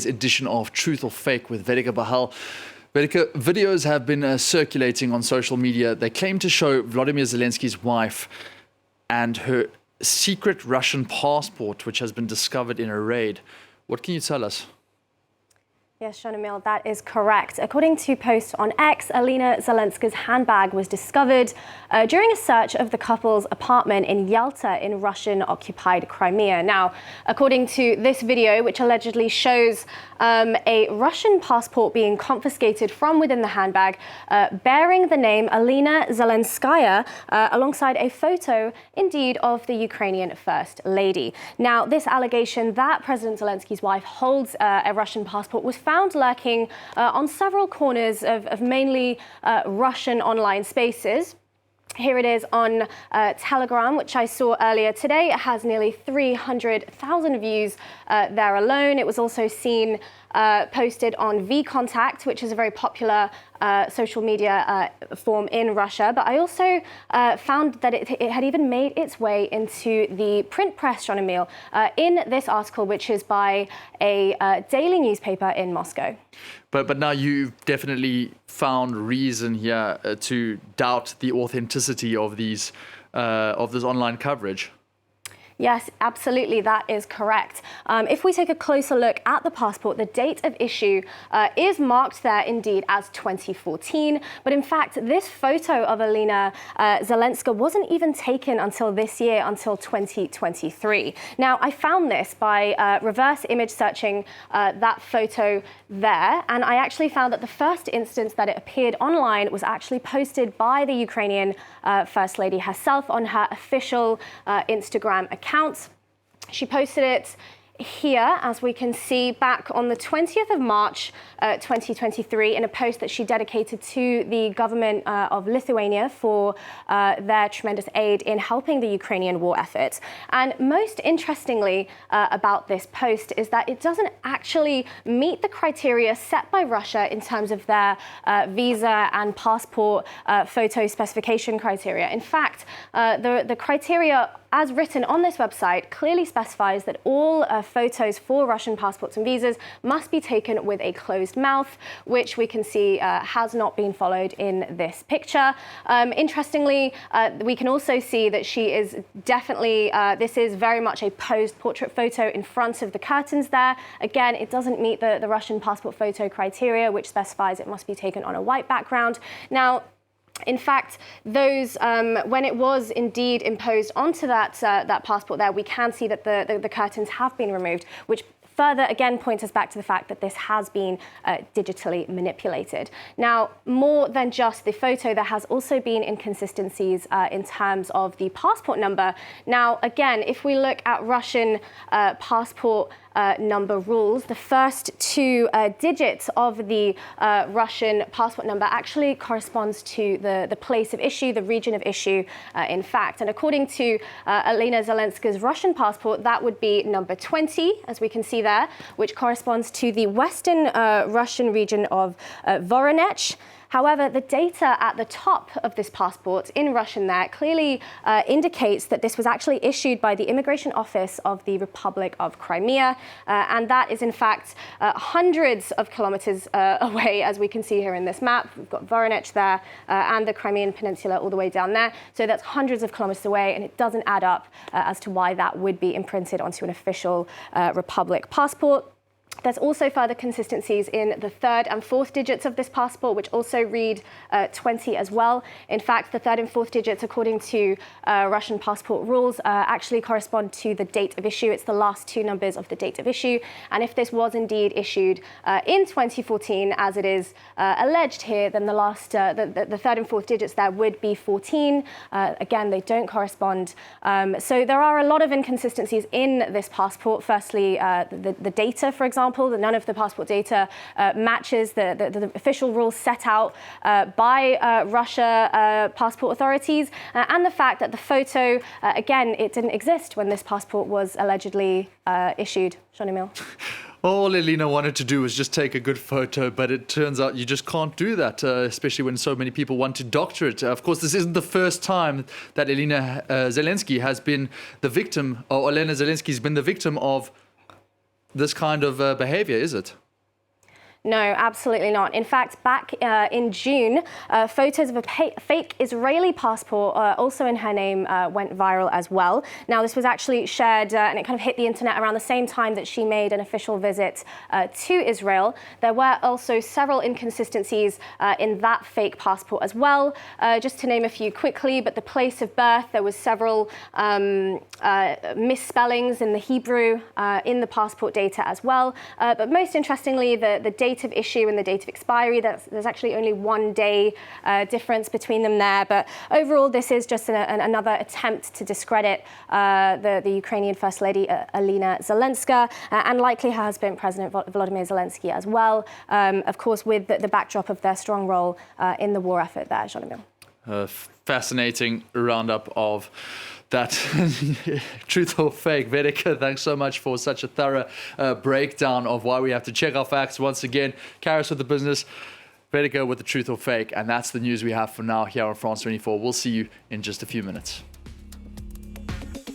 Edition of Truth or Fake with Vedika Bahl. Vedika, videos have been circulating on social media. They claim to show Volodymyr Zelensky's wife and her secret Russian passport, which has been discovered in a raid. What can you tell us? Yes, Shonomil, that is correct. According to posts on X, Olena Zelenska's handbag was discovered during a search of the couple's apartment in Yalta in Russian-occupied Crimea. Now, according to this video, which allegedly shows a Russian passport being confiscated from within the handbag, bearing the name Olena Zelenskaya, alongside a photo, indeed, of the Ukrainian First Lady. Now, this allegation that President Zelensky's wife holds a Russian passport was found lurking on several corners of mainly Russian online spaces. Here it is on Telegram, which I saw earlier today. It has nearly 300,000 views there alone. It was also seen posted on VKontakte, which is a very popular social media form in Russia. But I also found that it had even made its way into the print press, Shonomil, in this article, which is by a daily newspaper in Moscow. But now you've definitely found reason here to doubt the authenticity of these of this online coverage. Yes, absolutely, that is correct. If we take a closer look at the passport, the date of issue is marked there indeed as 2014. But in fact, this photo of Olena Zelenska wasn't even taken until this year, until 2023. Now, I found this by reverse image searching that photo there. And I actually found that the first instance that it appeared online was actually posted by the Ukrainian First Lady herself on her official Instagram account. She posted it here, as we can see, back on the 20th of March 2023 in a post that she dedicated to the government of Lithuania for their tremendous aid in helping the Ukrainian war effort. And most interestingly about this post is that it doesn't actually meet the criteria set by Russia in terms of their visa and passport photo specification criteria. In fact, the criteria as written on this website clearly specifies that all photos for Russian passports and visas must be taken with a closed mouth, which we can see has not been followed in this picture. Interestingly, we can also see that she is definitely, this is very much a posed portrait photo in front of the curtains there. Again, it doesn't meet the Russian passport photo criteria, which specifies it must be taken on a white background. Now, in fact, those when it was indeed imposed onto that passport there, we can see that the curtains have been removed, which further again points us back to the fact that this has been digitally manipulated. Now, more than just the photo, there has also been inconsistencies in terms of the passport number. Now, again, if we look at Russian passport number rules, the first two digits of the Russian passport number actually corresponds to the place of issue, the region of issue, in fact. And according to Olena Zelenska's Russian passport, that would be number 20, as we can see there, which corresponds to the western Russian region of Voronezh. However, the data at the top of this passport in Russian there clearly indicates that this was actually issued by the Immigration Office of the Republic of Crimea. And that is, in fact, hundreds of kilometers away, as we can see here in this map. We've got Voronezh there and the Crimean Peninsula all the way down there. So that's hundreds of kilometers away, and it doesn't add up as to why that would be imprinted onto an official Republic passport. There's also further consistencies in the third and fourth digits of this passport, which also read 20 as well. In fact, the third and fourth digits, according to Russian passport rules, actually correspond to the date of issue. It's the last two numbers of the date of issue. And if this was indeed issued in 2014, as it is alleged here, then the third and fourth digits there would be 14. Again, they don't correspond. So there are a lot of inconsistencies in this passport. Firstly, the data, for example, that none of the passport data matches the official rules set out by Russia passport authorities, and the fact that the photo, again, it didn't exist when this passport was allegedly issued. Shonomil. All Olena wanted to do was just take a good photo, but it turns out you just can't do that, especially when so many people want to doctor it. Of course, this isn't the first time that Olena Zelensky has been the victim, or Olena Zelensky has been the victim of this kind of behavior, is it? No, absolutely not. In fact, back in June, photos of a fake Israeli passport, also in her name, went viral as well. Now, this was actually shared and it kind of hit the internet around the same time that she made an official visit to Israel. There were also several inconsistencies in that fake passport as well. Just to name a few quickly, but the place of birth, there was several misspellings in the Hebrew in the passport data as well. But most interestingly, the date of issue and the date of expiry, there's actually only 1 day difference between them there. But overall, this is just another attempt to discredit the Ukrainian First Lady, Olena Zelenska, and likely her husband, President Volodymyr Zelensky, as well, of course, with the backdrop of their strong role in the war effort there, Volodymyr. Fascinating roundup of that truth or fake. Vedika, thanks so much for such a thorough breakdown of why we have to check our facts once again. Karis with the business, Vedika with the truth or fake. And that's the news we have for now here on France 24. We'll see you in just a few minutes.